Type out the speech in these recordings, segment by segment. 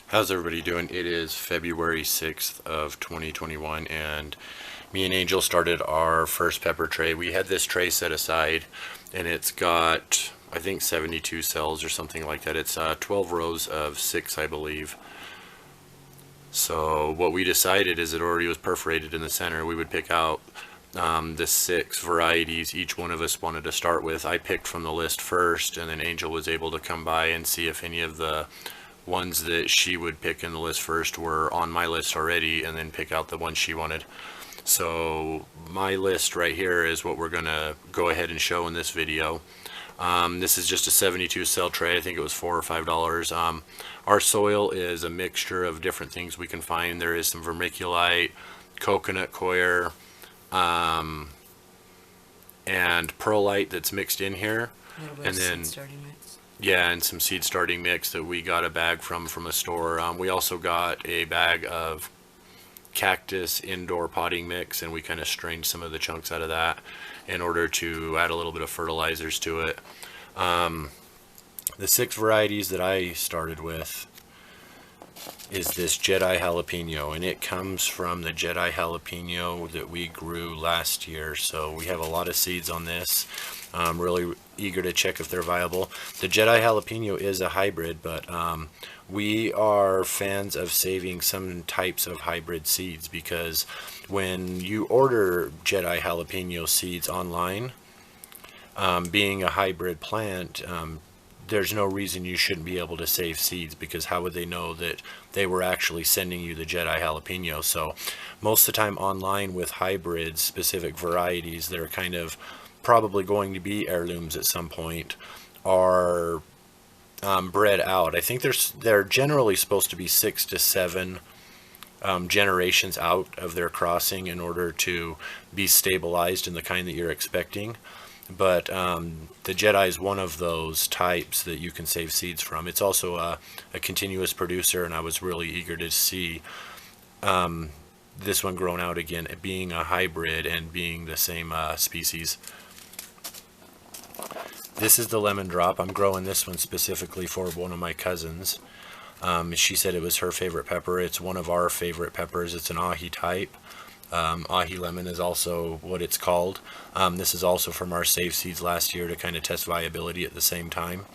How's everybody doing? It is February 6th of 2021 and me and Angel started our first pepper tray. We had this tray set aside and it's got, I think, 72 cells or something like that. It's 12 rows of 6, I believe. So what we decided is it already was perforated in the center. We would pick out the 6 varieties each one of us wanted to start with. I picked from the list first, and then Angel was able to come by and see if any of the ones that she would pick in the list first were on my list already, and then pick out the ones she wanted. So my list right here is what we're gonna go ahead and show in this video. This is just a 72 cell tray. I think it was $4 or $5. Our soil is a mixture of different things we can find. There is some vermiculite, coconut coir, and perlite that's mixed in here. A little bit And of then, seed starting mix. yeah, and some seed starting mix that we got a bag from a store. We also got a bag of cactus indoor potting mix, and we kind of strained some of the chunks out of that in order to add a little bit of fertilizers to it. The 6 varieties that I started with is this Jedi jalapeno, and it comes from the Jedi jalapeno that we grew last year. So we have a lot of seeds on this. I'm really eager to check if they're viable. The Jedi jalapeno is a hybrid, but we are fans of saving some types of hybrid seeds, because when you order Jedi jalapeno seeds online, being a hybrid plant, there's no reason you shouldn't be able to save seeds, because how would they know that they were actually sending you the Jedi jalapeno? So most of the time online with hybrid specific varieties that are kind of probably going to be heirlooms at some point are bred out. I think they're generally supposed to be 6 to 7 generations out of their crossing in order to be stabilized in the kind that you're expecting. But the Jedi is one of those types that you can save seeds from. It's also a continuous producer, and I was really eager to see this one grown out again, being a hybrid and being the same species. This is the lemon drop. I'm growing this one specifically for one of my cousins. She said it was her favorite pepper. It's one of our favorite peppers. It's an ahi type. Ahi lemon is also what it's called. This is also from our save seeds last year to kind of test viability at the same time.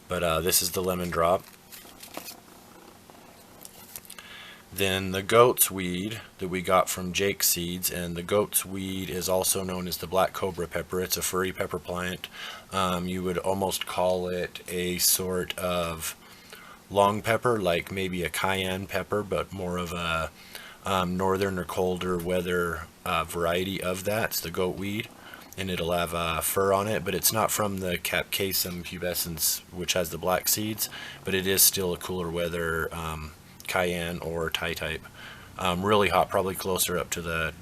But this is the lemon drop. Then the goat's weed that we got from Jake Seeds, and the goat's weed is also known as the black cobra pepper. It's a furry pepper plant. You would almost call it a sort of long pepper, like maybe a cayenne pepper, but more of a northern or colder weather variety of that. It's the goat weed, and it'll have fur on it, but it's not from the Capsicum pubescens, which has the black seeds, but it is still a cooler weather cayenne or Thai type. Really hot, probably closer up to the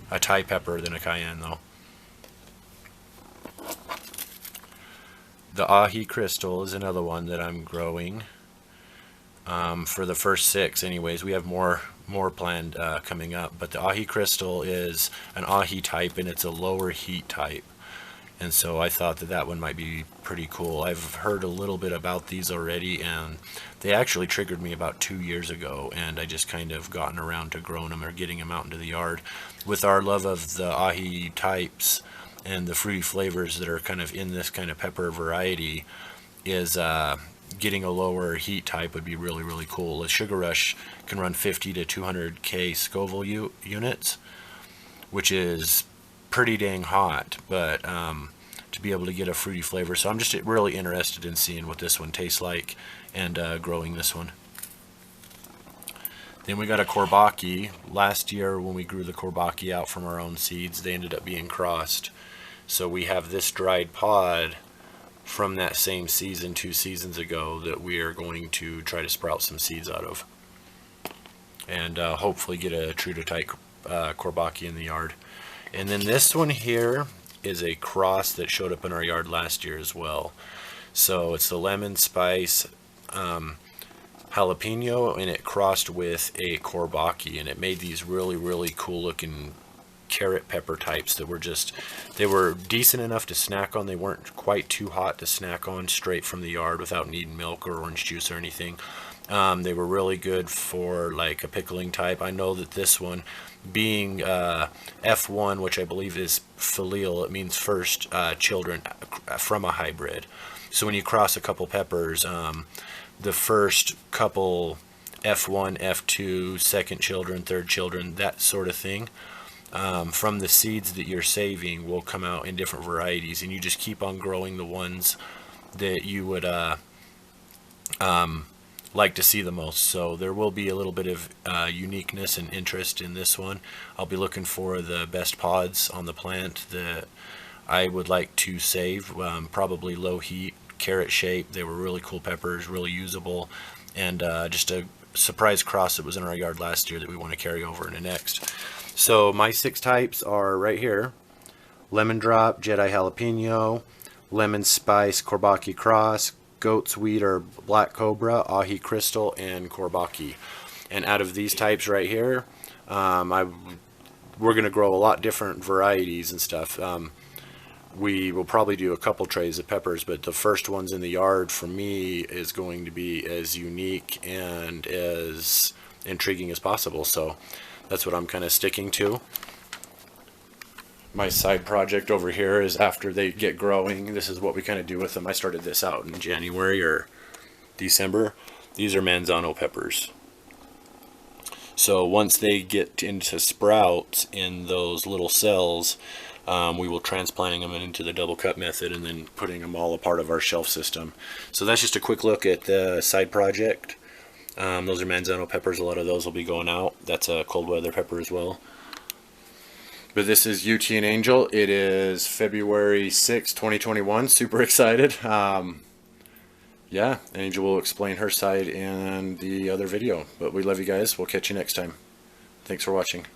a Thai pepper than a cayenne though. The ahi crystal is another one that I'm growing. For the first 6 anyways. We have more planned coming up, but the ahi crystal is an ahi type, and it's a lower heat type, and so I thought that one might be pretty cool. I've heard a little bit about these already, and they actually triggered me about 2 years ago, and I just kind of gotten around to growing them or getting them out into the yard. With our love of the ahi types and the fruity flavors that are kind of in this kind of pepper variety, is getting a lower heat type would be really, really cool. A Sugar Rush can run 50 to 200K Scoville units, which is pretty dang hot, but to be able to get a fruity flavor. So I'm just really interested in seeing what this one tastes like and growing this one. Then we got a Courbaki. Last year when we grew the Courbaki out from our own seeds, they ended up being crossed. So we have this dried pod from that same season 2 seasons ago that we are going to try to sprout some seeds out of, and hopefully get a true to type Courbaki in the yard. And then this one here is a cross that showed up in our yard last year as well. So it's the lemon spice jalapeno, and it crossed with a Courbaki, and it made these really, really cool looking carrot pepper types that were just, they were decent enough to snack on. They weren't quite too hot to snack on straight from the yard without needing milk or orange juice or anything. They were really good for like a pickling type. I know that this one, being F1, which I believe is filial, it means first children from a hybrid. So when you cross a couple peppers, the first couple F1, F2, second children, third children, that sort of thing, from the seeds that you're saving will come out in different varieties, and you just keep on growing the ones that you would like to see the most. So there will be a little bit of uniqueness and interest in this one. I'll be looking for the best pods on the plant that I would like to save, probably low heat, carrot shape. They were really cool peppers, really usable, and just a surprise cross that was in our yard last year that we want to carry over into next. So my 6 types are right here: Lemon Drop, Jedi Jalapeno, Lemon Spice, Courbaki Cross, Goat's Wheat or Black Cobra, Ahi Crystal, and Courbaki. And out of these types right here, we're going to grow a lot different varieties and stuff. We will probably do a couple trays of peppers, but the first ones in the yard for me is going to be as unique and as intriguing as possible. So that's what I'm kind of sticking to. My side project over here is after they get growing, this is what we kind of do with them. I started this out in January or December. These are Manzano peppers. So once they get into sprouts in those little cells, we will transplanting them into the double cut method and then putting them all a part of our shelf system. So that's just a quick look at the side project. Those are Manzano peppers. A lot of those will be going out. That's a cold weather pepper as well. But this is UT and Angel. It is February 6, 2021. Super excited. Yeah, Angel will explain her side in the other video. But we love you guys. We'll catch you next time. Thanks for watching.